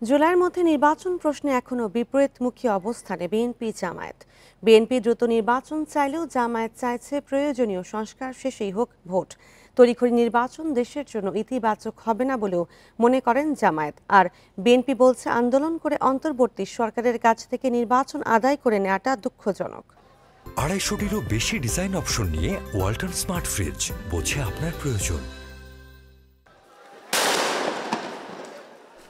জুলাইয়ের মধ্যে নির্বাচন প্রশ্নে এখনও বিপরীতমুখী অবস্থানে বিএনপি জামায়াত। বিএনপি দ্রুত নির্বাচন চাইলেও জামায়াত চাইছে প্রয়োজনীয় সংস্কার শেষেই হোক ভোট। তড়িঘড়ি নির্বাচন দেশের জন্য ইতিবাচক হবে না বলেও মনে করেন জামায়াত। আর বিএনপি বলছে আন্দোলন করে অন্তর্বর্তী সরকারের কাছ থেকে নির্বাচন আদায় করে নেওয়াটা দুঃখজনক। 250-টিরও বেশি ডিজাইন অপশন নিয়ে ওয়ালটন স্মার্ট ফ্রিজ, বোঝে আপনার প্রয়োজন।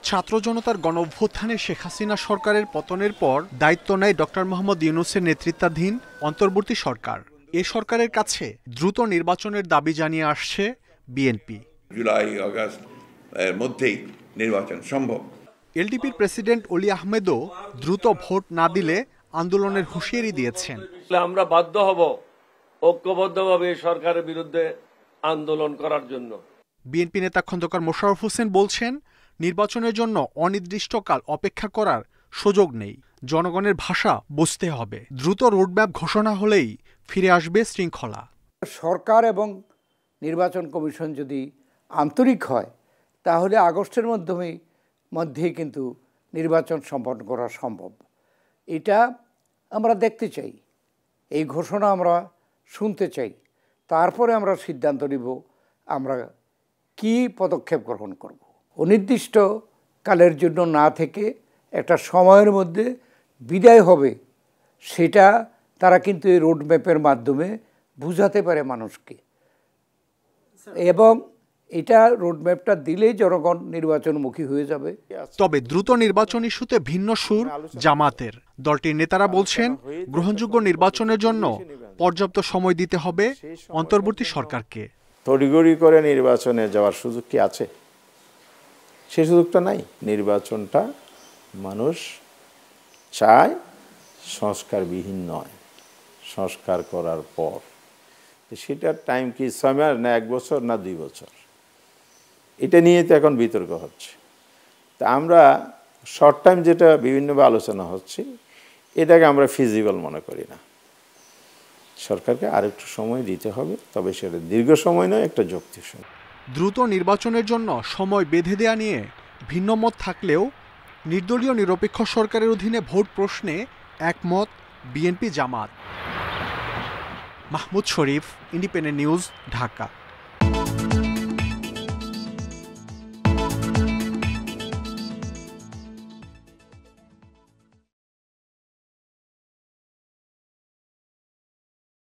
ছাত্র জনতার গণঅভ্যুত্থানে শেখ হাসিনা সরকারের পতনের পর দায়িত্ব নেয় ডক্টর মোহাম্মদ ইউনূসের নেতৃত্বাধীন অন্তর্বর্তী সরকার। এ সরকারের কাছে দ্রুত নির্বাচনের দাবি জানিয়ে আসছে বিএনপি। জুলাই আগস্ট এর মধ্যেই নির্বাচন সম্ভব। এলডিপির প্রেসিডেন্ট অলি আহমেদও দ্রুত ভোট না দিলে আন্দোলনের হুঁশিয়ারি দিয়েছেন। আমরা বাধ্য হব ঐক্যবদ্ধভাবে সরকারের বিরুদ্ধে আন্দোলন করার জন্য। বিএনপি নেতা খন্দকার মোশাররফ হোসেন বলছেন, নির্বাচনের জন্য অনির্দিষ্টকাল অপেক্ষা করার সুযোগ নেই। জনগণের ভাষা বুঝতে হবে। দ্রুত রোডম্যাপ ঘোষণা হলেই ফিরে আসবে শৃঙ্খলা। সরকার এবং নির্বাচন কমিশন যদি আন্তরিক হয় তাহলে আগস্টের মধ্যেই কিন্তু নির্বাচন সম্পন্ন করা সম্ভব। এটা আমরা দেখতে চাই, এই ঘোষণা আমরা শুনতে চাই, তারপরে আমরা সিদ্ধান্ত নিব আমরা কি পদক্ষেপ গ্রহণ করব। অনির্দিষ্ট কালের জন্য না থেকে একটা সময়ের মধ্যে বিদায় হবে, সেটা তারা কিন্তু এই রোডম্যাপের মাধ্যমে বুঝাতে পারে মানুষকে, এবং এটা রোডম্যাপটা দিলেই জনগণ নির্বাচনমুখী হয়ে যাবে। তবে দ্রুত নির্বাচন ইস্যুতে ভিন্ন সুর জামাতের। দলটির নেতারা বলছেন, গ্রহণযোগ্য নির্বাচনের জন্য পর্যাপ্ত সময় দিতে হবে অন্তর্বর্তী সরকারকে। তড়িঘড়ি করে নির্বাচনে যাওয়ার সুযোগ কি আছে? সে সুযোগটা নাই। নির্বাচনটা মানুষ চায়, সংস্কারবিহীন নয়, সংস্কার করার পর। সেটার টাইম কি 6 মাস না 1 বছর না 2 বছর, এটা নিয়ে তো এখন বিতর্ক হচ্ছে। তা আমরা শর্ট টাইম যেটা বিভিন্নভাবে আলোচনা হচ্ছে, এটাকে আমরা ফিজিবল মনে করি না। সরকারকে আরেকটু সময় দিতে হবে, তবে সেটা দীর্ঘ সময় নয়, একটা যৌক্তিক সময়। দ্রুত নির্বাচনের জন্য সময় বেঁধে দেয়া নিয়ে ভিন্ন মত থাকলেও নির্দলীয় নিরপেক্ষ সরকারের অধীনে ভোট প্রশ্নে একমত বিএনপি জামাত। মাহমুদ শরীফ, ইন্ডিপেন্ডেন্ট নিউজ, ঢাকা।